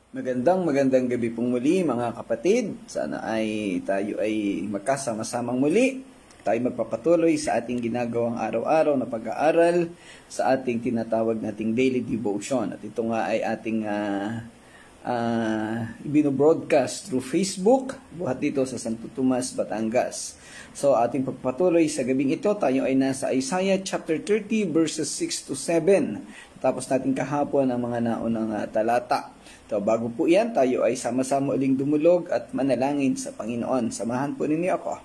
Magandang gabi pong muli mga kapatid. Sana ay tayo ay magkasama-samang muli. Tayo magpapatuloy sa ating ginagawang araw-araw na pag-aaral sa ating tinatawag nating daily devotion. At ito nga ay ating ibino-broadcast through Facebook, buhat dito sa Santo Tomas, Batangas. So ating pagpatuloy sa gabing ito, tayo ay nasa Isaiah chapter 30 verses 6 to 7. Tapos natin kahapon ang mga naunang talata. So, bago po yan, tayo ay sama-sama uling dumulog at manalangin sa Panginoon. Samahan po ninyo ako.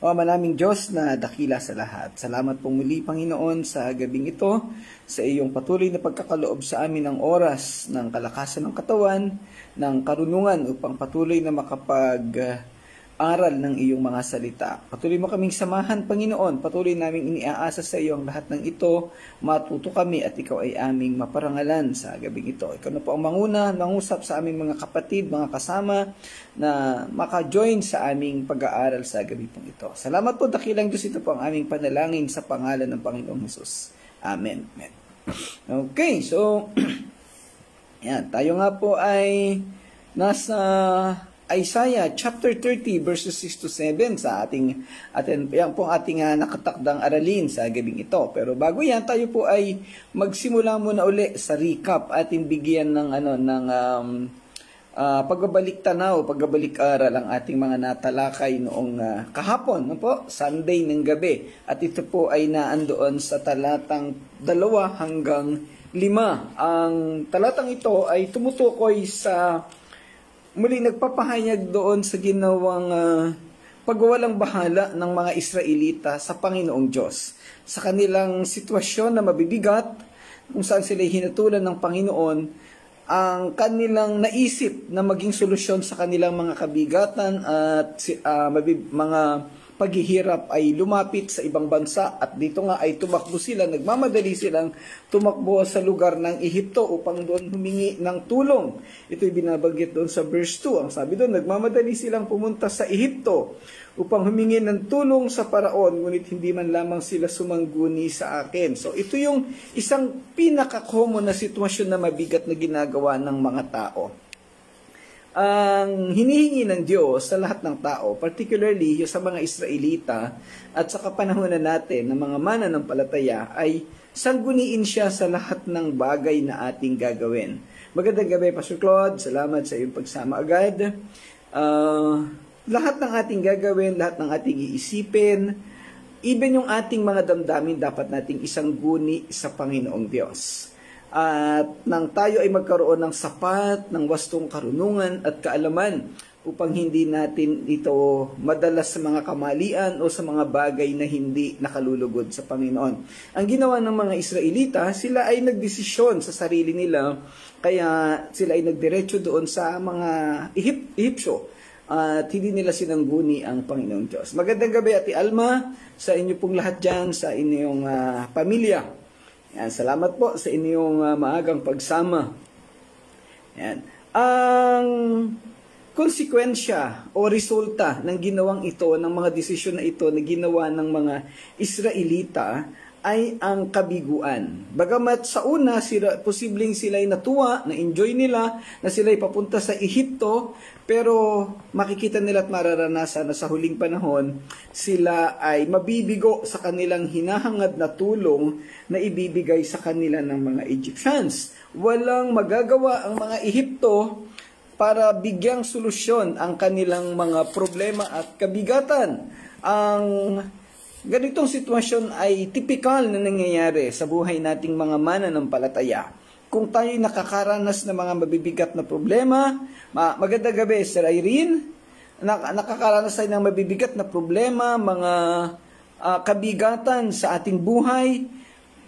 O manaming Diyos na dakila sa lahat. Salamat po muli, Panginoon, sa gabing ito, sa iyong patuloy na pagkakaloob sa amin ng oras, ng kalakasan ng katawan, ng karunungan upang patuloy na makapag-aral ng iyong mga salita. Patuloy mo kaming samahan, Panginoon. Patuloy naming iniaasa sa iyo ang lahat ng ito. Matuto kami at ikaw ay aming maparangalan sa gabing ito. Ikaw na po ang mangusap sa aming mga kapatid, mga kasama na maka-join sa aming pag-aaral sa gabi pong ito. Salamat po, dakilang Diyos. Ito po ang aming panalangin sa pangalan ng Panginoong Hesus. Amen. Amen. Okay, so yan, tayo nga po ay nasa Isaiah chapter 30 verses 6 to 7 sa ating yan po ang ating nakatakdang aralin sa gabing ito. Pero bago yan, tayo po ay magsimula muna uli sa recap, ating bigyan ng pagbabalik tanaw, pagbabalik aral ang ating mga natalakay noong kahapon, no po, Sunday ng gabi. At ito po ay naandoon sa talatang 2 hanggang 5. Ang talatang ito ay tumutukoy sa muli nagpapahayag doon sa ginawang pagwawalang bahala ng mga Israelita sa Panginoong Diyos. Sa kanilang sitwasyon na mabibigat, kung saan sila hinatulan ng Panginoon, ang kanilang naisip na maging solusyon sa kanilang mga kabigatan at mga paghihirap ay lumapit sa ibang bansa, at dito nga ay tumakbo sila, nagmamadali silang tumakbo sa lugar ng Ehipto upang doon humingi ng tulong. Ito'y binabanggit doon sa verse 2. Ang sabi doon, nagmamadali silang pumunta sa Ehipto upang humingi ng tulong sa Paraon, ngunit hindi man lamang sila sumangguni sa akin. So ito yung isang pinaka-common na sitwasyon na mabigat na ginagawa ng mga tao. Ang hinihingi ng Diyos sa lahat ng tao, particularly sa mga Israelita at sa kapanahunan natin ng mga mananampalataya, ay sangguniin siya sa lahat ng bagay na ating gagawin. Magandang gabi, Pastor Claude. Salamat sa iyong pagsama agad. Lahat ng ating gagawin, lahat ng ating iisipin, even yung ating mga damdamin, dapat nating isangguni sa Panginoong Diyos. At nang tayo ay magkaroon ng sapat, ng wastong karunungan at kaalaman upang hindi natin ito madalas sa mga kamalian o sa mga bagay na hindi nakalulugod sa Panginoon. Ang ginawa ng mga Israelita, sila ay nagdesisyon sa sarili nila, kaya sila ay nagdiretso doon sa mga Ehipsyo at hindi nila sinangguni ang Panginoong Diyos. Magandang gabi, Ate Alma, sa inyo pong lahat dyan, sa inyong pamilya. Yan, salamat po sa inyong maagang pagsama. Yan. Ang konsekwensya o resulta ng ginawang ito, ng mga desisyon na ito na ginawa ng mga Israelita, ay ang kabiguan. Bagamat sa una, posibleng sila'y natuwa, na-enjoy nila, na sila'y papunta sa Ehipto, pero makikita nila at mararanasan na sa huling panahon, sila ay mabibigo sa kanilang hinahangad na tulong na ibibigay sa kanila ng mga Egyptians. Walang magagawa ang mga Ehipto para bigyang solusyon ang kanilang mga problema at kabigatan. Ang ganitong sitwasyon ay tipikal na nangyayari sa buhay nating mga mananampalataya. Kung tayo'y nakakaranas ng mga mabibigat na problema, magandang gabi, Sir Irene, nakakaranas tayo ng mabibigat na problema, mga kabigatan sa ating buhay,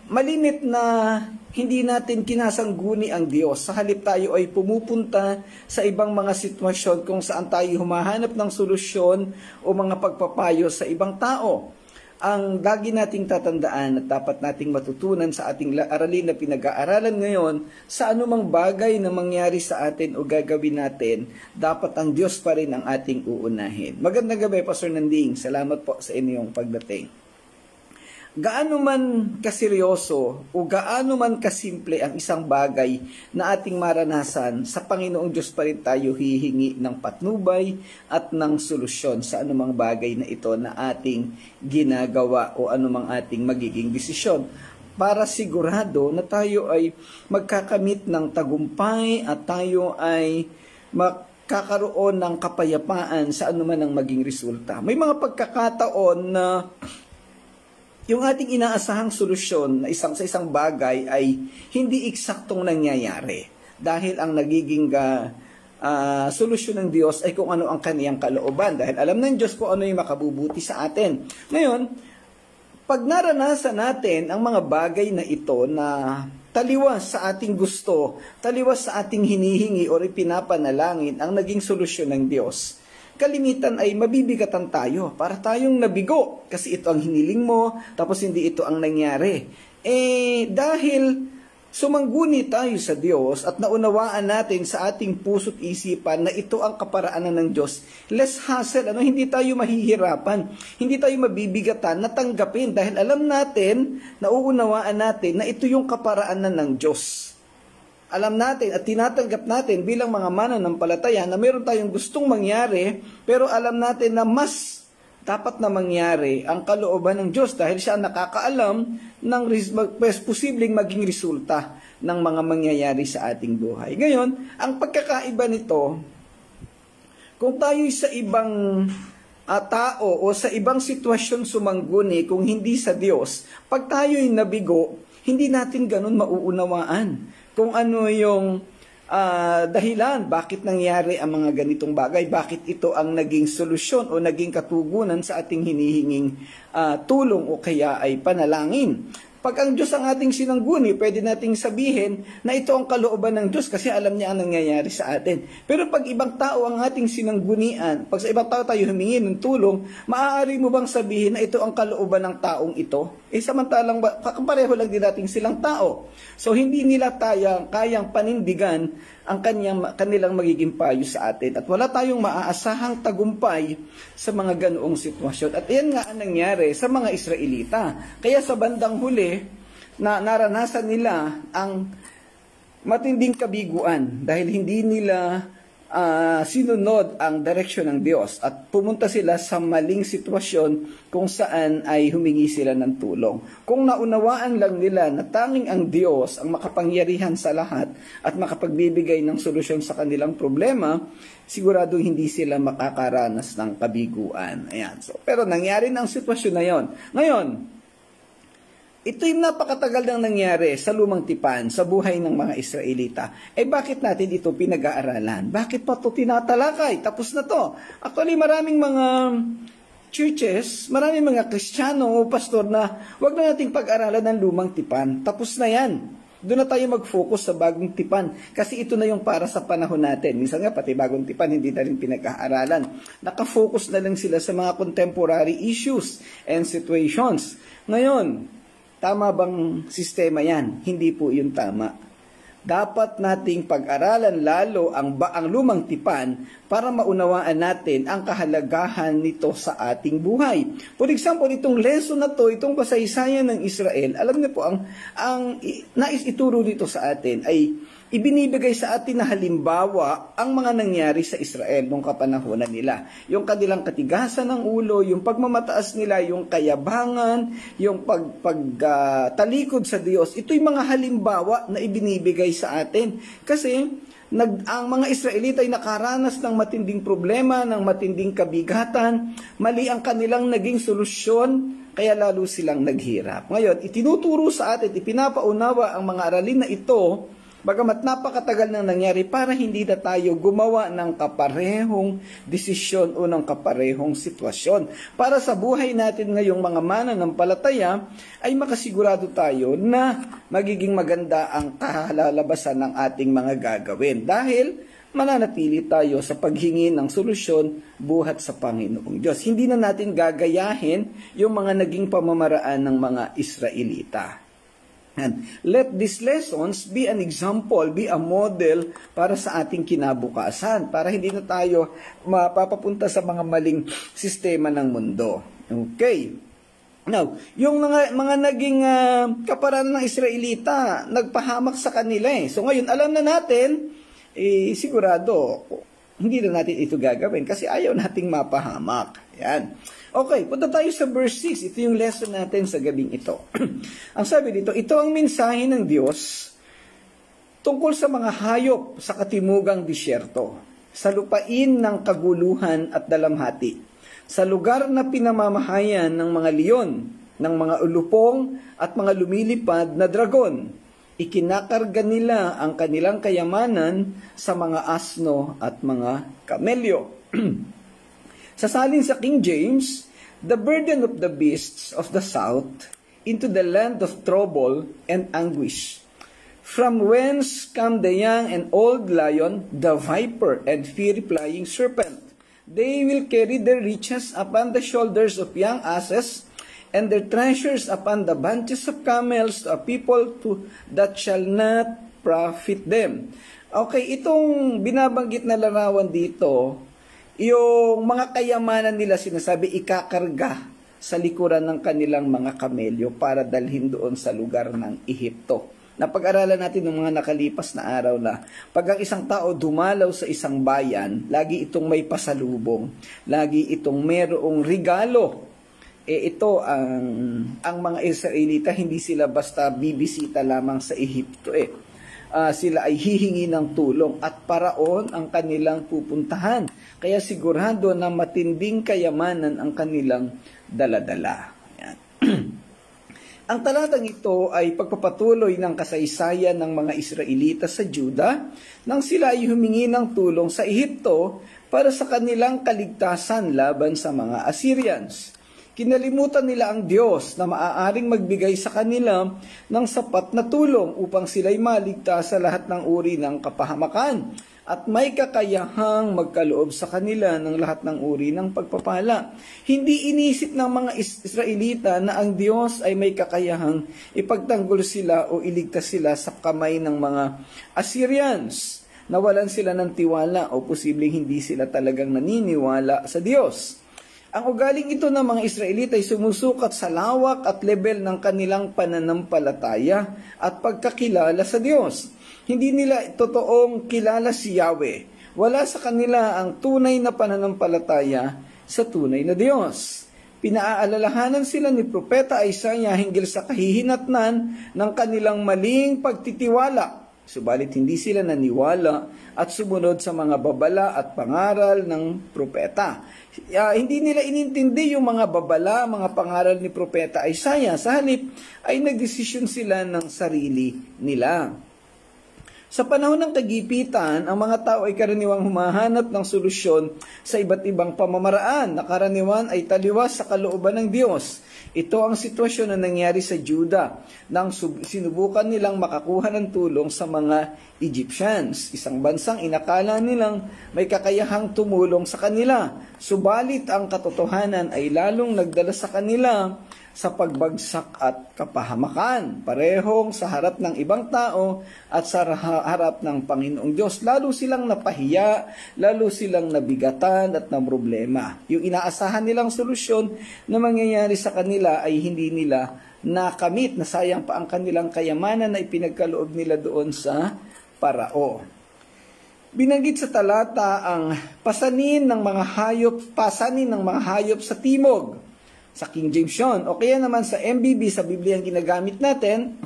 malimit na hindi natin kinasangguni ang Diyos. Sa halip tayo ay pumupunta sa ibang mga sitwasyon kung saan tayo humahanap ng solusyon o mga pagpapayo sa ibang tao. Ang lagi nating tatandaan at dapat nating matutunan sa ating aralin na pinag-aaralan ngayon, sa anumang bagay na mangyari sa atin o gagawin natin, dapat ang Diyos pa rin ang ating uunahin. Magandang gabi, Pastor Nanding. Salamat po sa inyong pagdating. gaano man kaseryoso o gaano man kasimple ang isang bagay na ating maranasan, sa Panginoong Diyos pa rin tayo hihingi ng patnubay at ng solusyon sa anumang bagay na ito na ating ginagawa o anumang ating magiging desisyon, para sigurado na tayo ay magkakamit ng tagumpay at tayo ay magkakaroon ng kapayapaan sa anuman ang maging resulta. May mga pagkakataon na yung ating inaasahang solusyon na sa isang bagay ay hindi eksaktong nangyayari. Dahil ang nagiging solusyon ng Diyos ay kung ano ang kaniyang kalooban. Dahil alam ng Diyos kung ano yung makabubuti sa atin. Ngayon, pag naranasan natin ang mga bagay na ito na taliwas sa ating gusto, taliwas sa ating hinihingi o ipinapanalangin ang naging solusyon ng Diyos, kalimitan ay mabibigatan tayo para tayong nabigo kasi ito ang hiniling mo tapos hindi ito ang nangyari. Dahil sumangguni tayo sa Diyos at naunawaan natin sa ating puso't isipan na ito ang kaparaanan ng Diyos, less hassle, hindi tayo mahihirapan, hindi tayo mabibigatan na tanggapin dahil alam natin, nauunawaan natin na ito yung kaparaanan ng Diyos. Alam natin at tinatanggap natin bilang mga mananampalataya na meron tayong gustong mangyari, pero alam natin na mas dapat na mangyari ang kalooban ng Diyos dahil siya ang nakakaalam ng posibleng maging resulta ng mga mangyayari sa ating buhay. Ngayon, ang pagkakaiba nito, kung tayo sa ibang tao o sa ibang sitwasyon sumangguni kung hindi sa Diyos, pag tayo'y nabigo, hindi natin ganun mauunawaan kung ano yung dahilan, bakit nangyari ang mga ganitong bagay, bakit ito ang naging solusyon o naging katugunan sa ating hinihinging tulong o kaya ay panalangin. Pag ang Diyos ang ating sinangguni, pwede nating sabihin na ito ang kalooban ng Diyos kasi alam niya ang nangyayari sa atin. Pero pag ibang tao ang ating sinanggunian, pag sa ibang tao tayo humingi ng tulong, maaari mo bang sabihin na ito ang kalooban ng taong ito? Samantalang pareho lang din nating silang tao. So hindi nila kayang panindigan ang kanilang magiging payo sa atin. At wala tayong maaasahang tagumpay sa mga ganoong sitwasyon. At yan nga ang nangyari sa mga Israelita. Kaya sa bandang huli, na naranasan nila ang matinding kabiguan dahil hindi nila sinunod ang direksyon ng Diyos at pumunta sila sa maling sitwasyon kung saan ay humingi sila ng tulong. Kung naunawaan lang nila na tanging ang Diyos ang makapangyarihan sa lahat at makapagbibigay ng solusyon sa kanilang problema, sigurado hindi sila makakaranas ng kabiguan. Ayan. Pero nangyari na ang sitwasyon na yon. Ngayon, ito yung napakatagal nang nangyari sa lumang tipan, sa buhay ng mga Israelita. Bakit natin ito pinag-aaralan? Bakit pa ito tinatalakay? Tapos na to. Actually, maraming mga churches, maraming mga Kristiyano o pastor na wag na nating pag-aralan ng lumang tipan. Tapos na yan. Doon na tayo mag-focus sa bagong tipan. Kasi ito na yung para sa panahon natin. Minsan nga, pati bagong tipan, hindi na rin pinag-aaralan. Naka-focus na lang sila sa mga contemporary issues and situations. Ngayon, tama bang sistema yan? Hindi po yun tama. Dapat nating pag-aralan lalo ang lumang tipan para maunawaan natin ang kahalagahan nito sa ating buhay. For example, itong lesson na to, itong kasaysayan ng Israel, alam niyo po, ang nais ituro dito sa atin ay ibinibigay sa atin na halimbawa ang mga nangyari sa Israel nung kapanahonan nila. Yung kanilang katigasan ng ulo, yung pagmamataas nila, yung kayabangan, yung pagtalikod sa Diyos. Ito'y mga halimbawa na ibinibigay sa atin. Kasi ang mga Israelita ay nakaranas ng matinding problema, ng matinding kabigatan, mali ang kanilang naging solusyon, kaya lalo silang naghirap. Ngayon, itinuturo sa atin, ipinapaunawa ang mga aralin na ito, bagamat napakatagal nang nangyari para hindi na tayo gumawa ng kaparehong desisyon o ng kaparehong sitwasyon. Para sa buhay natin ngayong mga mananampalataya, ay makasigurado tayo na magiging maganda ang kalalabasan ng ating mga gagawin. Dahil mananatili tayo sa paghingi ng solusyon buhat sa Panginoong Diyos. Hindi na natin gagayahin yung mga naging pamamaraan ng mga Israelita. And let these lessons be an example, be a model para sa ating kinabukasan, para hindi na tayo mapapapunta sa mga maling sistema ng mundo. Okay. Now, yung mga naging kaparanan ng Israelita, nagpahamak sa kanila eh. So ngayon, alam na natin, sigurado, hindi na natin ito gagawin kasi ayaw nating mapahamak. Yan. Okay, punta tayo sa verse 6. Ito yung lesson natin sa gabing ito. Ang sabi dito, ito ang mensahe ng Diyos tungkol sa mga hayop sa katimugang disyerto, sa lupain ng kaguluhan at dalamhati, sa lugar na pinamamahayan ng mga leon, ng mga ulupong at mga lumilipad na dragon. Ikinakarga nila ang kanilang kayamanan sa mga asno at mga kamelyo. Sasalin sa King James, the burden of the beasts of the south into the land of trouble and anguish, from whence come the young and old lion, the viper and fiery-flying serpent. They will carry their riches upon the shoulders of young asses, and their treasures upon the bunches of camels, to a people that shall not profit them. Okay, itong binabanggit na larawan dito, yung mga kayamanan nila sinasabi ikakarga sa likuran ng kanilang mga kamelyo para dalhin doon sa lugar ng Ehipto. Napag-aralan natin ng mga nakalipas na araw na pag ang isang tao dumalaw sa isang bayan, lagi itong may pasalubong, lagi itong merong regalo. Ito ang mga Israelita, hindi sila basta bibisita lamang sa Ehipto sila ay hihingi ng tulong at paraon ang kanilang pupuntahan. Kaya sigurado na matinding kayamanan ang kanilang daladala. Yan. Ang talatang ito ay pagpapatuloy ng kasaysayan ng mga Israelita sa Juda nang sila ay humingi ng tulong sa Ehipto para sa kanilang kaligtasan laban sa mga Assyrians. Kinalimutan nila ang Diyos na maaaring magbigay sa kanila ng sapat na tulong upang sila'y maligtas sa lahat ng uri ng kapahamakan at may kakayahang magkaloob sa kanila ng lahat ng uri ng pagpapala. Hindi inisip ng mga Israelita na ang Diyos ay may kakayahang ipagtanggol sila o iligtas sila sa kamay ng mga Assyrians. Nawalan sila ng tiwala o posibleng hindi sila talagang naniniwala sa Diyos. Ang ugaling ito ng mga Israelita ay sumusukat sa lawak at level ng kanilang pananampalataya at pagkakilala sa Diyos. Hindi nila totoong kilala si Yahweh. Wala sa kanila ang tunay na pananampalataya sa tunay na Diyos. Pinaalalahanan sila ni Propeta Isaiah hinggil sa kahihinatnan ng kanilang maling pagtitiwala. Subalit hindi sila naniwala at sumunod sa mga babala at pangaral ng propeta. Hindi nila inintindi yung mga babala, mga pangaral ni Propeta Isaiah. Sa halip ay nagdesisyon sila ng sarili nila. Sa panahon ng kagipitan, ang mga tao ay karaniwang humahanap ng solusyon sa iba't ibang pamamaraan na karaniwan ay taliwas sa kalooban ng Diyos. Ito ang sitwasyon na nangyari sa Juda nang sinubukan nilang makakuha ng tulong sa mga Egyptians. Isang bansang inakala nilang may kakayahang tumulong sa kanila. Subalit ang katotohanan ay lalong nagdala sa kanila sa pagbagsak at kapahamakan, parehong sa harap ng ibang tao at sa harap ng Panginoong Diyos. Lalo silang napahiya, lalo silang nabigatan at namroblema. Yung inaasahan nilang solusyon na mangyayari sa kanila ay hindi nila nakamit, na sayang pa ang kanilang kayamanan na ipinagkaloob nila doon sa Parao. Binanggit sa talata ang pasanin ng mga hayop sa timog. Sa King James yun. O kaya naman sa MBB, sa Biblia ang ginagamit natin,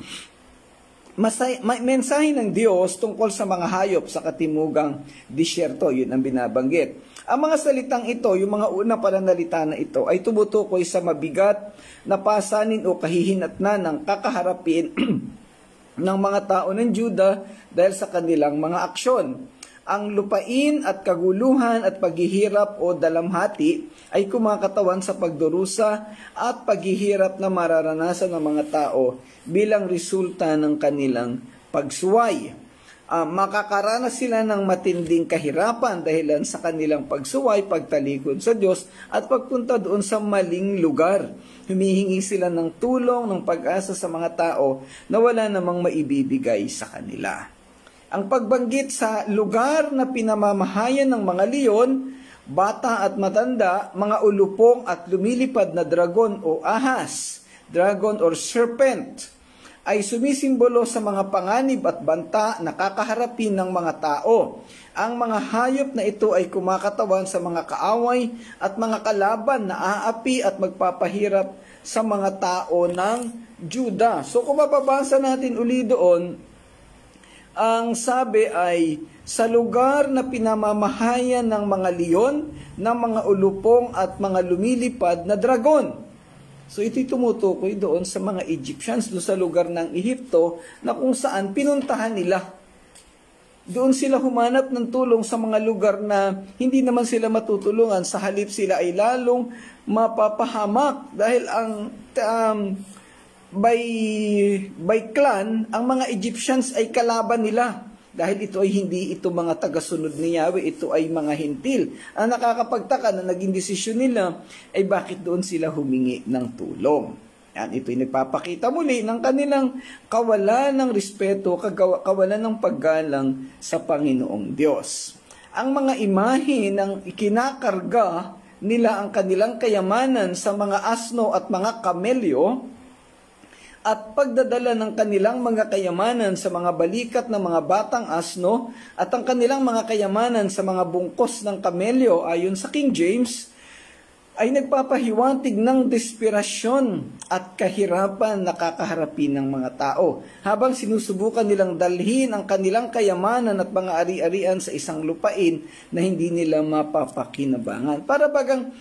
mensahe ng Diyos tungkol sa mga hayop sa katimugang disyerto. Yun ang binabanggit. Ang mga salitang ito, yung mga unang pananalita na ito, ay tumutukoy sa mabigat na pasanin o kahihinatnan ng kakaharapin ng mga tao ng Juda dahil sa kanilang mga aksyon. Ang lupain at kaguluhan at paghihirap o dalamhati ay kumakatawan sa pagdurusa at paghihirap na mararanasan ng mga tao bilang resulta ng kanilang pagsuway. Makakaranas sila ng matinding kahirapan dahilan sa kanilang pagsuway, pagtalikod sa Diyos at pagpunta doon sa maling lugar. Humihingi sila ng tulong, ng pag-asa sa mga tao na wala namang maibibigay sa kanila. Ang pagbanggit sa lugar na pinamamahayan ng mga leon, bata at matanda, mga ulupong at lumilipad na dragon o ahas, dragon or serpent, ay sumisimbolo sa mga panganib at banta na kakaharapin ng mga tao. Ang mga hayop na ito ay kumakatawan sa mga kaaway at mga kalaban na aapi at magpapahirap sa mga tao ng Juda. So kung mababasa natin uli doon, ang sabi ay, sa lugar na pinamamahayan ng mga leon, ng mga ulupong at mga lumilipad na dragon. So ito'y tumutukoy doon sa mga Egyptians, doon sa lugar ng Ehipto, na kung saan pinuntahan nila. Doon sila humanap ng tulong sa mga lugar na hindi naman sila matutulungan, sa halip sila ay lalong mapapahamak. Dahil ang by clan, ang mga Egyptians ay kalaban nila. Dahil ito ay hindi ito mga tagasunod ni Yahweh, ito ay mga hintil. Ang nakakapagtaka na naging desisyon nila ay bakit doon sila humingi ng tulong. Yan, ito ay nagpapakita muli ng kanilang kawalan ng respeto, kawalan ng paggalang sa Panginoong Diyos. Ang mga imahe ng ikinakarga nila ang kanilang kayamanan sa mga asno at mga kamelyo, at pagdadala ng kanilang mga kayamanan sa mga balikat ng mga batang asno at ang kanilang mga kayamanan sa mga bungkos ng kamelyo ayon sa King James, ay nagpapahiwatig ng desperasyon at kahirapan na kakaharapin ng mga tao habang sinusubukan nilang dalhin ang kanilang kayamanan at mga ari-arian sa isang lupain na hindi nila mapapakinabangan. Para bagang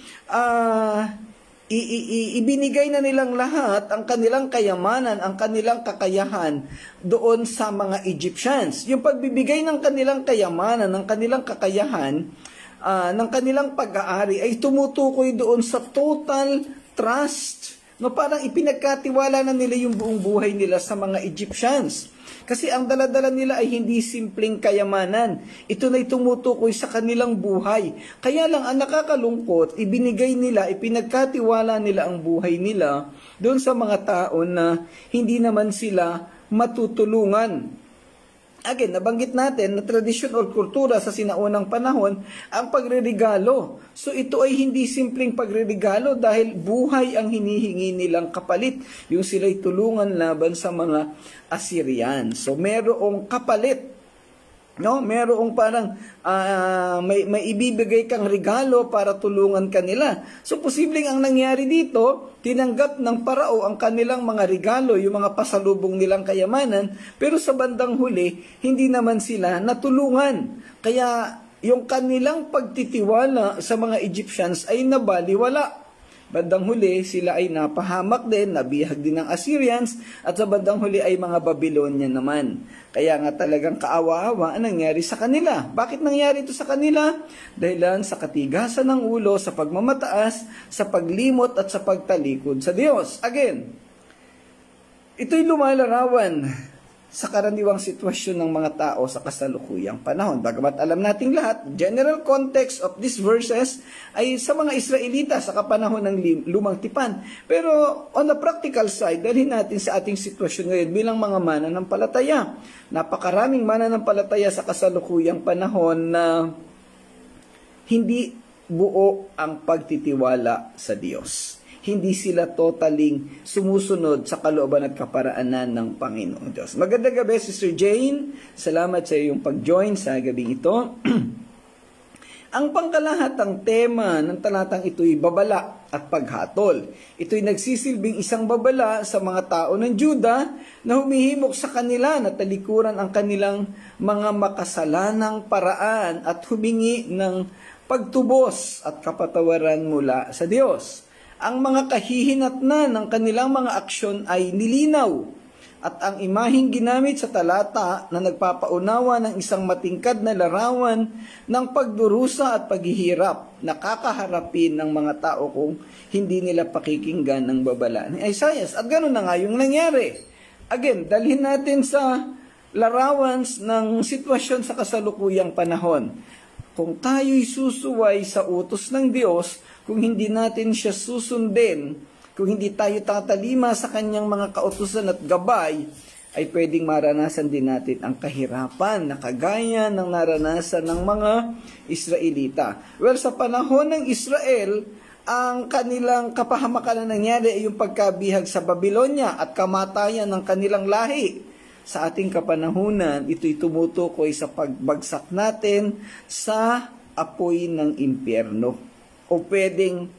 ibinigay na nilang lahat ang kanilang kayamanan, ang kanilang kakayahan doon sa mga Egyptians. Yung pagbibigay ng kanilang kayamanan, ng kanilang kakayahan, ng kanilang pag-aari ay tumutukoy doon sa total trust. No, parang ipinagkatiwala na nila yung buong buhay nila sa mga Egyptians. Kasi ang daladala nila ay hindi simpleng kayamanan. Ito na'y tumutukoy sa kanilang buhay. Kaya lang ang nakakalungkot, ibinigay nila, ipinagkatiwala nila ang buhay nila doon sa mga tao na hindi naman sila matutulungan. Again, nabanggit natin na tradisyon o kultura sa sinaunang panahon ang pagreregalo. So ito ay hindi simpleng pagreregalo dahil buhay ang hinihingi nilang kapalit. Yung sila'y tulungan laban sa mga Assyrian. So merong kapalit. No, merong parang may ibibigay kang regalo para tulungan kanila. So posibleng ang nangyari dito, tinanggap ng parao ang kanilang mga regalo, yung mga pasalubong nilang kayamanan, pero sa bandang huli, hindi naman sila natulungan. Kaya yung kanilang pagtitiwala sa mga Egyptians ay nabaliwala. Bandang huli, sila ay napahamak din, nabihag din ng Assyrians, at sa bandang huli ay mga Babylonian naman. Kaya nga talagang kaawa-awa ang nangyari sa kanila. Bakit nangyari ito sa kanila? Dahilan sa katigasan ng ulo, sa pagmamataas, sa paglimot at sa pagtalikod sa Diyos. Again, ito'y lumalarawan sa karaniwang sitwasyon ng mga tao sa kasalukuyang panahon. Bagamat alam nating lahat, general context of these verses ay sa mga Israelita sa kapanahon ng Lumang Tipan. Pero on the practical side, dalhin natin sa ating sitwasyon ngayon bilang mga mananampalataya. Napakaraming mananampalataya sa kasalukuyang panahon na hindi buo ang pagtitiwala sa Diyos. Hindi sila totaling sumusunod sa kalooban at kaparaanan ng Panginoon Diyos. Magandang gabi, Sister Jane. Salamat sa iyong pag-join sa gabi ito. Ang pangkalahatang tema ng talatang ito'y babala at paghatol. Ito'y nagsisilbing isang babala sa mga tao ng Juda na humihimok sa kanila na talikuran ang kanilang mga makasalanang paraan at humingi ng pagtubos at kapatawaran mula sa Diyos. Ang mga kahihinatnan ng kanilang mga aksyon ay nilinaw at ang imaheng ginamit sa talata na nagpapaunawa ng isang matingkad na larawan ng pagdurusa at paghihirap na kakaharapin ng mga tao kung hindi nila pakikinggan ng babala ni Isaiah. At ganoon na nga yung nangyari. Again, dalhin natin sa larawan ng sitwasyon sa kasalukuyang panahon. Kung tayo'y susuway sa utos ng Diyos, kung hindi natin siya susundin, kung hindi tayo tatalima sa kanyang mga kautusan at gabay, ay pwedeng maranasan din natin ang kahirapan na kagaya ng naranasan ng mga Israelita. Well, sa panahon ng Israel, ang kanilang kapahamakan na nangyari ay yung pagkabihag sa Babylonia at kamatayan ng kanilang lahi. Sa ating kapanahunan, ito'y tumutukoy sa pagbagsak natin sa apoy ng impyerno. O pwedeng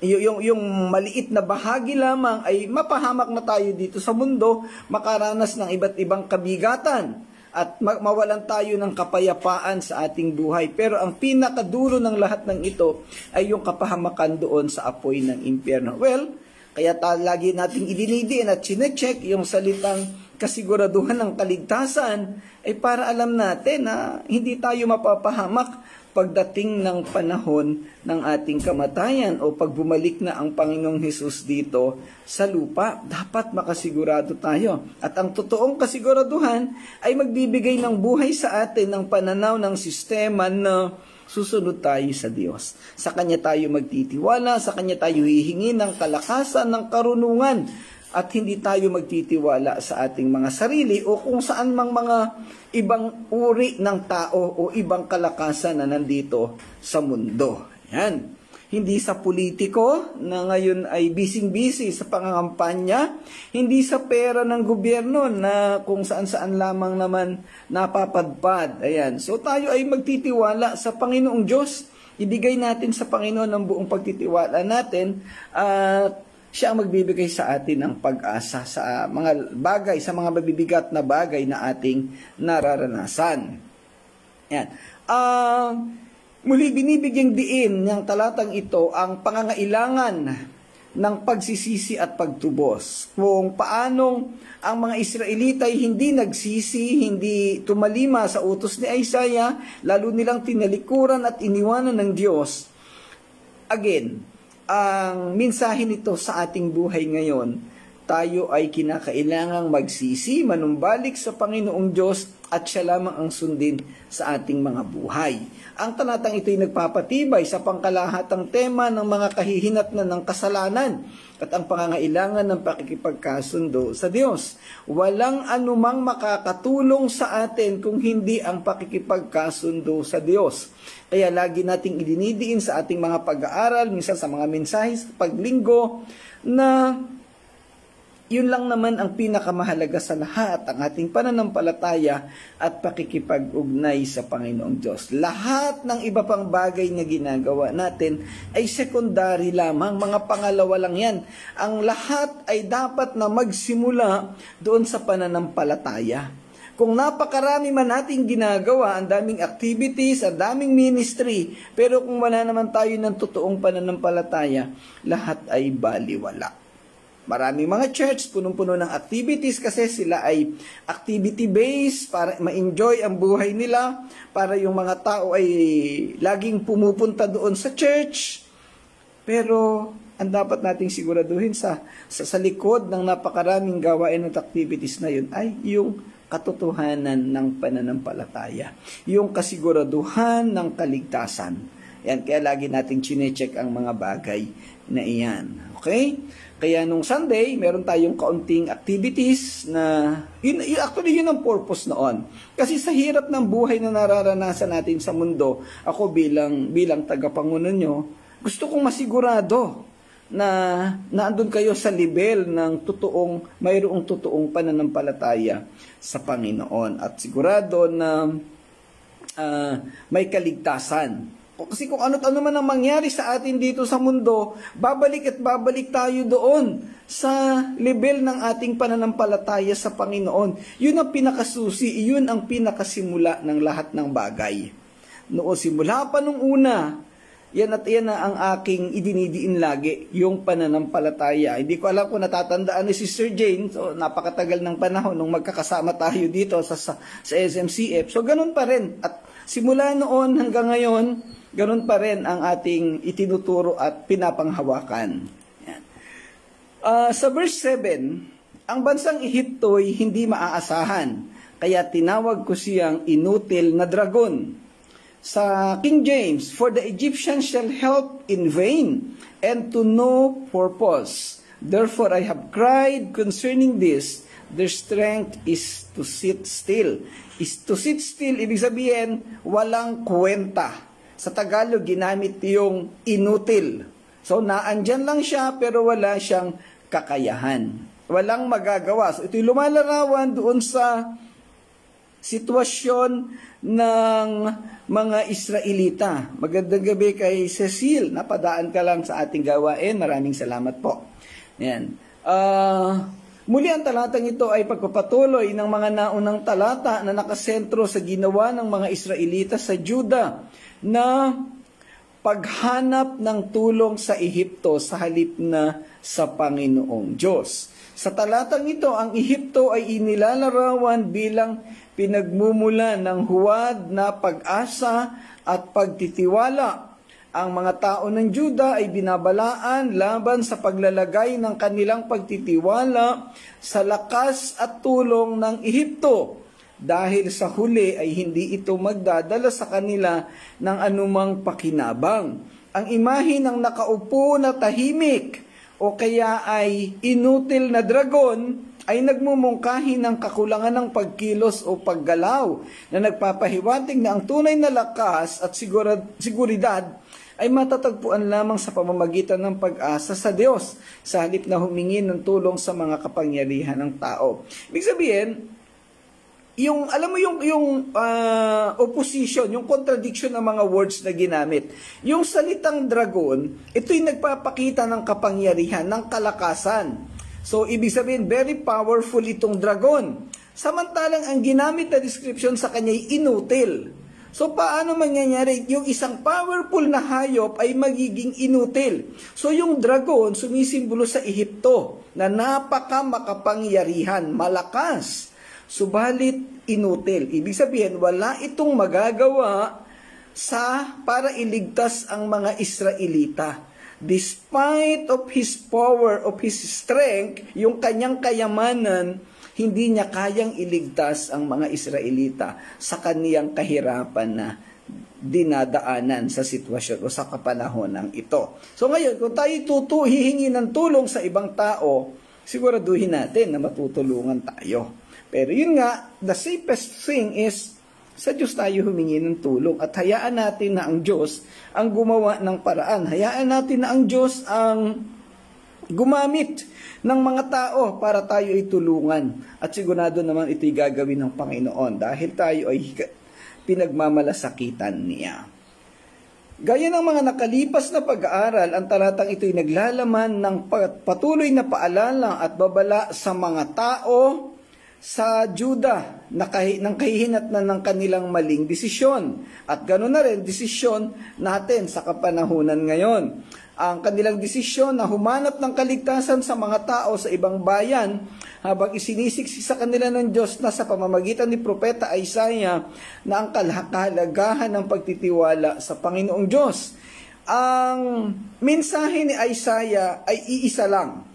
yung maliit na bahagi lamang ay mapahamak na tayo dito sa mundo, makaranas ng iba't ibang kabigatan at mawalan tayo ng kapayapaan sa ating buhay. Pero ang pinakadulo ng lahat ng ito ay yung kapahamakan doon sa apoy ng impyerno. Well, kaya lagi nating idinidiin at chinecheck yung salitang kasiguraduhan ng kaligtasan ay para alam natin na hindi tayo mapapahamak pagdating ng panahon ng ating kamatayan o pag bumalik na ang Panginoong Hesus dito sa lupa. Dapat makasigurado tayo. At ang totoong kasiguraduhan ay magbibigay ng buhay sa atin ng pananaw ng sistema na susunod tayo sa Diyos. Sa Kanya tayo magtitiwala, sa Kanya tayo hihingi ng kalakasan, ng karunungan, at hindi tayo magtitiwala sa ating mga sarili o kung saan mang mga ibang uri ng tao o ibang kalakasan na nandito sa mundo. Yan. Hindi sa politiko na ngayon ay busy-busy sa pangangampanya, hindi sa pera ng gobyerno na kung saan-saan lamang naman napapadpad. Ayan. So tayo ay magtitiwala sa Panginoong Diyos. Ibigay natin sa Panginoon ang buong pagtitiwala natin at siya ang magbibigay sa atin ng pag-asa sa mga bagay, sa mga mabibigat na bagay na ating nararanasan. Yan. Muli binibigyang diin ng talatang ito ang pangangailangan ng pagsisisi at pagtubos. Kung paanong ang mga Israelita ay hindi nagsisi, hindi tumalima sa utos ni Isaiah, lalo nilang tinalikuran at iniwanan ng Diyos. Again, ang mensahe nito sa ating buhay ngayon, tayo ay kinakailangang magsisi, manumbalik sa Panginoong Diyos at siya lamang ang sundin sa ating mga buhay. Ang talatang ito ay nagpapatibay sa pangkalahatang tema ng mga kahihinatnan ng kasalanan at ang pangangailangan ng pakikipagkasundo sa Diyos. Walang anumang makakatulong sa atin kung hindi ang pakikipagkasundo sa Diyos. Kaya lagi nating idinidiin sa ating mga pag-aaral, minsan sa mga mensahe sa paglinggo, na yun lang naman ang pinakamahalaga sa lahat, ang ating pananampalataya at pakikipag-ugnay sa Panginoong Diyos. Lahat ng iba pang bagay na ginagawa natin ay secondary lamang, mga pangalawa lang yan. Ang lahat ay dapat na magsimula doon sa pananampalataya. Kung napakarami man nating ginagawa, ang daming activities, ang daming ministry, pero kung wala naman tayo ng totoong pananampalataya, lahat ay baliwala. Maraming mga church, punong-puno ng activities kasi sila ay activity-based para ma-enjoy ang buhay nila, para yung mga tao ay laging pumupunta doon sa church. Pero ang dapat nating siguraduhin sa likod ng napakaraming gawain at activities na yun ay yung katotohanan ng pananampalataya, yung kasiguraduhan ng kaligtasan. Yan, kaya lagi nating chinecheck ang mga bagay na iyan. Okay? Kaya nung Sunday, meron tayong kaunting activities na, actually yun ang purpose noon. Kasi sa hirap ng buhay na nararanasan natin sa mundo, ako bilang tagapangunan nyo, gusto kong masigurado na naandun kayo sa level ng mayroong totoong pananampalataya sa Panginoon. At sigurado na may kaligtasan. Kasi kung ano't ano man ang mangyari sa atin dito sa mundo, babalik at babalik tayo doon sa level ng ating pananampalataya sa Panginoon. Yun ang pinakasusi, yun ang pinakasimula ng lahat ng bagay. Noon simula pa nung una, yan na ang aking idinidiin lagi, yung pananampalataya. Hindi ko alam kung natatandaan ni Sister Jane, so napakatagal ng panahon nung magkakasama tayo dito sa SMCF. So ganun pa rin. At simula noon hanggang ngayon, ganun pa rin ang ating itinuturo at pinapanghawakan. Yan. Sa verse 7, ang bansang Ehipto ay hindi maaasahan, kaya tinawag ko siyang inutil na dragon. Sa King James, for the Egyptians shall help in vain and to no purpose. Therefore I have cried concerning this, their strength is to sit still. Is to sit still, ibig sabihin, walang kwenta. Sa Tagalog, ginamit yung inutil. So, naandyan lang siya, pero wala siyang kakayahan. Walang magagawa. So, ito'y lumalarawan doon sa sitwasyon ng mga Israelita. Magandang gabi kay Cecil. Napadaan ka lang sa ating gawain. Maraming salamat po. Yan. Muli ang talatang ito ay pagpapatuloy ng mga naunang talata na nakasentro sa ginawa ng mga Israelita sa Juda na paghanap ng tulong sa Ehipto sa halip na sa Panginoong Diyos. Sa talatang ito, ang Ehipto ay inilalarawan bilang pinagmumula ng huwad na pag-asa at pagtitiwala. Ang mga tao ng Juda ay binabalaan laban sa paglalagay ng kanilang pagtitiwala sa lakas at tulong ng Ehipto. Dahil sa huli ay hindi ito magdadala sa kanila ng anumang pakinabang. Ang imahe ng nakaupo na tahimik o kaya ay inutil na dragon ay nagmumungkahi ng kakulangan ng pagkilos o paggalaw na nagpapahiwatig na ang tunay na lakas at seguridad ay matatagpuan lamang sa pamamagitan ng pag-asa sa Diyos sa halip na humingi ng tulong sa mga kapangyarihan ng tao. Ibig sabihin, alam mo yung opposition, yung contradiction ng mga words na ginamit. Yung salitang dragon, ito'y nagpapakita ng kapangyarihan, ng kalakasan. So, ibig sabihin, very powerful itong dragon. Samantalang ang ginamit na description sa kanya ay inutil. So, paano mangyayari? Yung isang powerful na hayop ay magiging inutil. So, yung dragon, sumisimbolo sa Ehipto na napaka-makapangyarihan, malakas. Subalit, inutil. Ibig sabihin, wala itong magagawa para iligtas ang mga Israelita. Despite of his power, of his strength, yung kanyang kayamanan, hindi niya kayang iligtas ang mga Israelita sa kaniyang kahirapan na dinadaanan sa sitwasyon o sa kapanahonan ito. So ngayon, kung tayo hihingi ng tulong sa ibang tao, siguraduhin natin na matutulungan tayo. Pero yun nga, the safest thing is sa Diyos tayo humingi ng tulong at hayaan natin na ang Diyos ang gumawa ng paraan. Hayaan natin na ang Diyos ang gumamit ng mga tao para tayo ay tulungan. At sigurado naman ito'y gagawin ng Panginoon dahil tayo ay pinagmamalasakitan niya. Gaya ng mga nakalipas na pag-aaral, ang talatang ito'y naglalaman ng patuloy na paalala at babala sa mga tao sa Juda ng kahihinatnan ng kanilang maling desisyon. At ganoon na rin desisyon natin sa kapanahunan ngayon. Ang kanilang desisyon na humanap ng kaligtasan sa mga tao sa ibang bayan habang isinisiksik sa kanila ng Diyos na sa pamamagitan ni Propeta Isaiah na ang kahalagahan ng pagtitiwala sa Panginoong Diyos. Ang mensahe ni Isaiah ay iisa lang.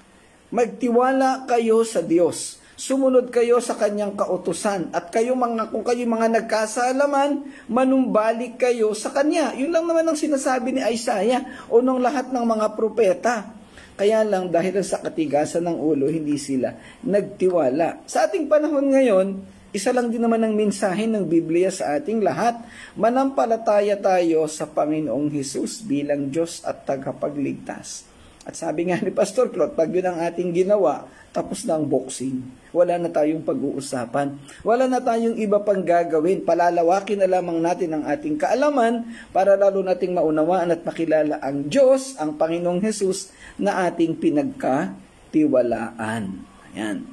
Magtiwala kayo sa Diyos. Sumunod kayo sa kanyang kautusan at kung kayo mga nagkasalaman, manumbalik kayo sa kanya. Yun lang naman ang sinasabi ni Isaiah o ng lahat ng mga propeta. Kaya lang dahil sa katigasan ng ulo, hindi sila nagtiwala. Sa ating panahon ngayon, isa lang din naman ang mensahe ng Biblia sa ating lahat. Manampalataya tayo sa Panginoong Hesus bilang Diyos at tagapagligtas. At sabi nga ni Pastor Claude, pag yun ang ating ginawa, tapos na ang boxing. Wala na tayong pag-uusapan. Wala na tayong iba pang gagawin. Palalawakin na lamang natin ang ating kaalaman para lalo nating maunawaan at makilala ang Diyos, ang Panginoong Hesus na ating pinagkatiwalaan. Ayan.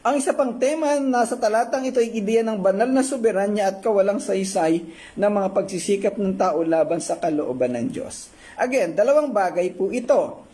Ang isa pang tema na sa talatang ito ay ideya ng banal na soberanya at kawalang saysay ng mga pagsisikap ng tao laban sa kalooban ng Diyos. Again, dalawang bagay po ito.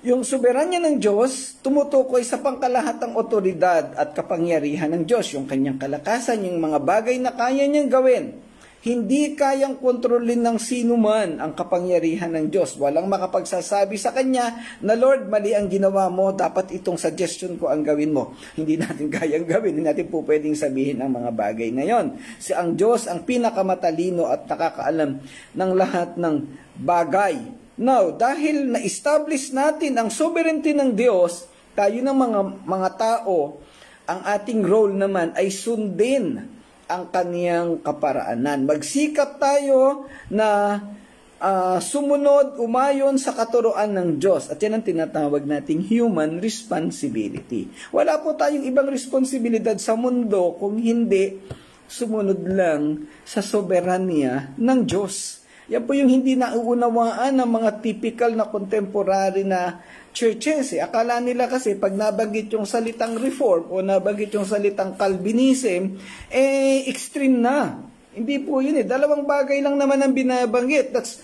Yung soberanya ng Diyos, tumutukoy sa pangkalahatang otoridad at kapangyarihan ng Diyos, yung kanyang kalakasan, yung mga bagay na kaya niyang gawin. Hindi kayang kontrolin ng sino man ang kapangyarihan ng Diyos. Walang makapagsasabi sa kanya na, Lord, mali ang ginawa mo, dapat itong suggestion ko ang gawin mo. Hindi natin kayang gawin, hindi natin po pwedeng sabihin ang mga bagay na yon. Si ang Diyos ang pinakamatalino at nakakaalam ng lahat ng bagay Now, dahil na-establish natin ang sovereignty ng Diyos, tayo ng mga tao, ang ating role naman ay sundin ang kaniyang kaparaanan. Magsikap tayo na sumunod, umayon sa katuruan ng Diyos. At yan ang tinatawag nating human responsibility. Wala po tayong ibang responsibilidad sa mundo kung hindi sumunod lang sa soberanya ng Diyos. Yan po yung hindi nauunawaan ng mga typical na contemporary na churches. Akala nila kasi pag nabanggit yung salitang reform o nabanggit yung salitang Calvinism, extreme na. Hindi po yun. Dalawang bagay lang naman ang binabanggit. That's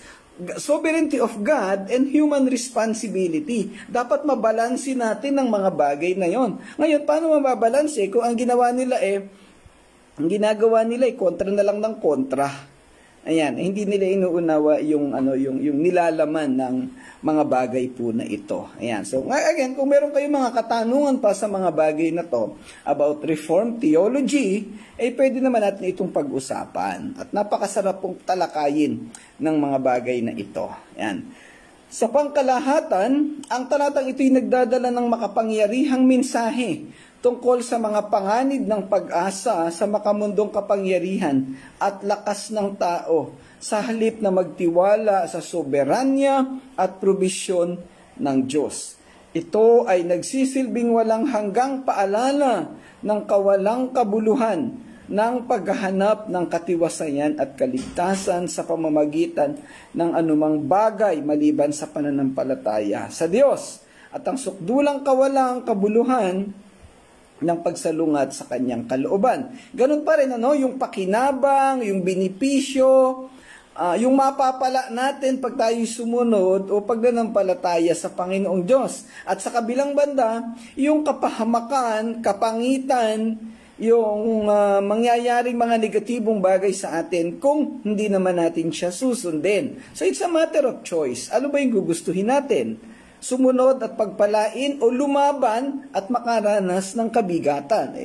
sovereignty of God and human responsibility. Dapat mabalansi natin ng mga bagay na yon. Ngayon, paano mababalansi kung ang ginagawa nila kontra na lang ng kontra? Ayan, hindi nila inuunawa yung nilalaman ng mga bagay po na ito. Ayan. So, again, kung meron kayong mga katanungan pa sa mga bagay na to about Reformed theology, pwede naman natin itong pag-usapan. At napakasarap pong talakayin ng mga bagay na ito. Ayan. Sa pangkalahatan, ang talatang ito'y nagdadala ng makapangyarihang mensahe tungkol sa mga panganib ng pag-asa sa makamundong kapangyarihan at lakas ng tao sa halip na magtiwala sa soberanya at probisyon ng Diyos. Ito ay nagsisilbing walang hanggang paalala ng kawalang kabuluhan ng paghahanap ng katiwasayan at kaligtasan sa pamamagitan ng anumang bagay maliban sa pananampalataya sa Diyos. At ang sukdulang kawalang kabuluhan ng pagsalungat sa kanyang kalooban. Ganun pa rin yung pakinabang, yung benepisyo, yung mapapala natin pag tayo sumunod o pagdanampalataya sa Panginoong Diyos. At sa kabilang banda, yung kapahamakan, kapangitan, yung mangyayaring mga negatibong bagay sa atin kung hindi naman natin siya susundin. So it's a matter of choice. Ano ba yung gugustuhin natin? Sumunod at pagpalain o lumaban at makaranas ng kabigatan.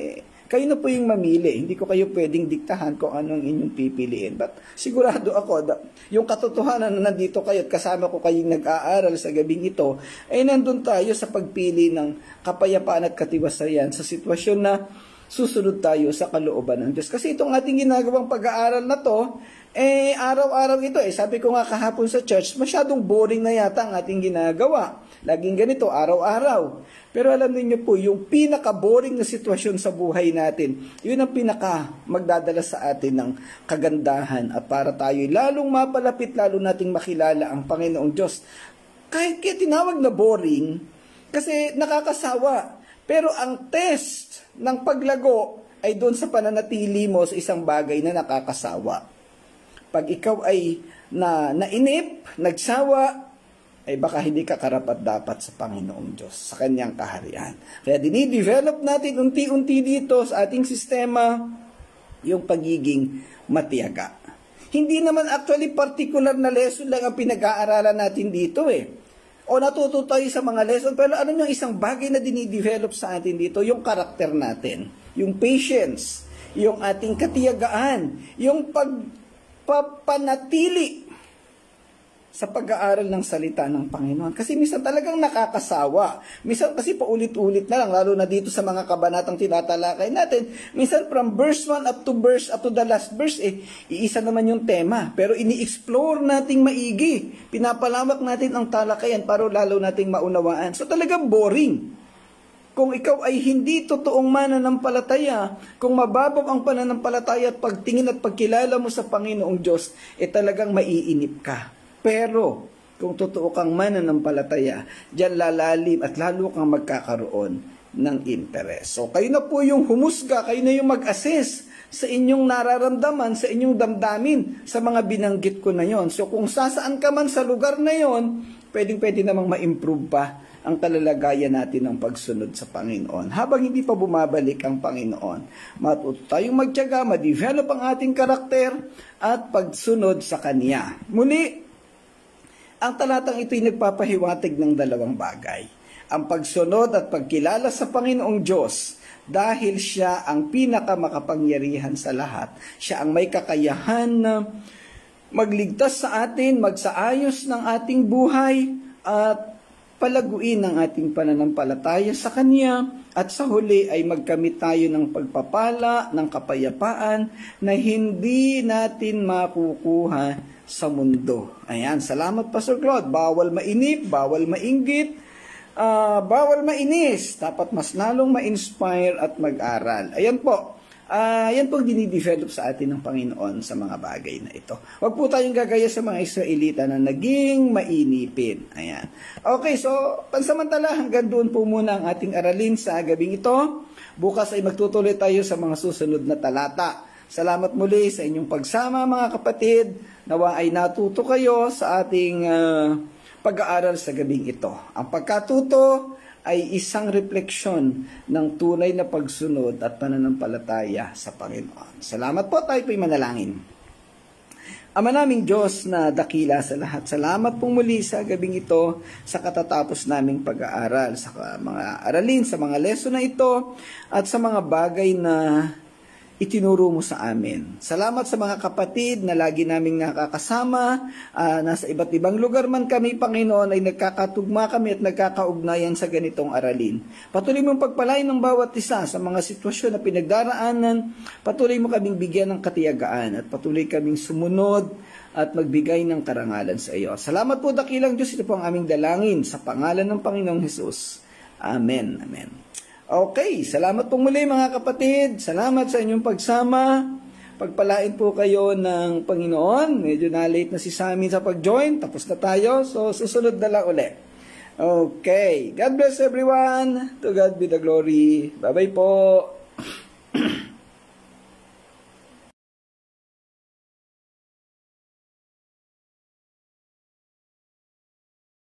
Kayo na po yung mamili. Hindi ko kayo pwedeng diktahan kung anong inyong pipiliin. But sigurado ako, yung katotohanan na nandito kayo at kasama ko kayong nag-aaral sa gabing ito, ay nandun tayo sa pagpili ng kapayapaan at katiwasayan sa sitwasyon na susunod tayo sa kalooban ng Diyos. Kasi itong ating ginagawang pag-aaral na to, araw-araw ito. Sabi ko nga kahapon sa church, masyadong boring na yata ang ating ginagawa. Laging ganito, araw-araw. Pero alam niyo po, yung pinaka-boring na sitwasyon sa buhay natin, yun ang pinaka-magdadala sa atin ng kagandahan at para tayo lalong mapalapit, lalo nating makilala ang Panginoong Diyos. Kahit kaya tinawag na boring, kasi nakakasawa. Pero ang test ng paglago ay doon sa pananatili mo sa isang bagay na nakakasawa. Pag ikaw ay nainip, nagsawa, ay baka hindi ka karapat-dapat sa Panginoong Diyos, sa Kanyang kaharian. Kaya dinidevelop natin unti-unti dito sa ating sistema yung pagiging matiyaga. Hindi naman actually particular na lesson lang ang pinag-aaralan natin dito O natuto tayo sa mga lesson, pero ano yung isang bagay na dinidevelop sa atin dito? Yung karakter natin, yung patience, yung ating katiyagaan, yung pagpapanatili sa pag-aaral ng salita ng Panginoon. Kasi minsan talagang nakakasawa. Minsan kasi paulit-ulit na lang, lalo na dito sa mga kabanatang tinatalakay natin. Minsan from verse 1 up to the last verse, iisa naman yung tema. Pero ini-explore nating maigi. Pinapalawak natin ang talakayan para lalo nating maunawaan. So talagang boring. Kung ikaw ay hindi totoong mananampalataya, kung mababaw ang pananampalataya at pagtingin at pagkilala mo sa Panginoong Diyos, talagang maiinip ka. Pero, kung totoo kang mananampalataya, diyan lalalim at lalo kang magkakaroon ng interest. So, kayo na po yung humusga, kayo na yung mag-assess sa inyong nararamdaman, sa inyong damdamin, sa mga binanggit ko na yon. So, kung sasaan ka man sa lugar na yon, pwedeng-pwede namang ma-improve pa ang kalalagayan natin ng pagsunod sa Panginoon. Habang hindi pa bumabalik ang Panginoon, matuto tayong magtiyaga, ma-develop ang ating karakter at pagsunod sa Kanya. Muli, ang talatang ito'y nagpapahiwatig ng dalawang bagay. Ang pagsunod at pagkilala sa Panginoong Diyos dahil Siya ang pinakamakapangyarihan sa lahat. Siya ang may kakayahan na magligtas sa atin, magsaayos ng ating buhay, at palaguin ang ating pananampalataya sa Kanya, at sa huli ay magkamit tayo ng pagpapala, ng kapayapaan na hindi natin makukuha sa mundo. Ayan, salamat Pastor Claude. Bawal mainip, bawal mainggit, bawal mainis. Dapat mas lalong ma-inspire at mag-aral. Ayan po. Yan po dinidevelop sa atin ng Panginoon sa mga bagay na ito. Huwag po tayong gagaya sa mga Israelita na naging mainipin. Ayan. Okay, so pansamantala hanggang doon po muna ang ating aralin sa gabing ito. Bukas ay magtutuloy tayo sa mga susunod na talata. Salamat muli sa inyong pagsama mga kapatid. Nawa ay natuto kayo sa ating pag-aaral sa gabing ito. Ang pagkatuto ay isang refleksyon ng tunay na pagsunod at pananampalataya sa Panginoon. Salamat po, tayo po'y manalangin. Ama naming Diyos na dakila sa lahat, salamat pong muli sa gabing ito sa katatapos naming pag-aaral, sa mga aralin, sa mga lesson na ito, at sa mga bagay na itinuro mo sa amin. Salamat sa mga kapatid na lagi naming nakakasama, nasa iba't ibang lugar man kami, Panginoon, ay nagkakatugma kami at nagkakaugnayan sa ganitong aralin. Patuloy mong pagpalain ng bawat isa sa mga sitwasyon na pinagdaraanan, patuloy mo kaming bigyan ng katiyagaan at patuloy kaming sumunod at magbigay ng karangalan sa iyo. Salamat po, dakilang Diyos, ito po ang aming dalangin sa pangalan ng Panginoong Hesus. Amen. Amen. Okay, salamat po muli mga kapatid. Salamat sa inyong pagsama. Pagpalain po kayo ng Panginoon. Medyo na-late na si Sammy sa pag-join. Tapos na tayo. So, susunod na lang ulit. Okay. God bless everyone. To God be the glory. Bye-bye po.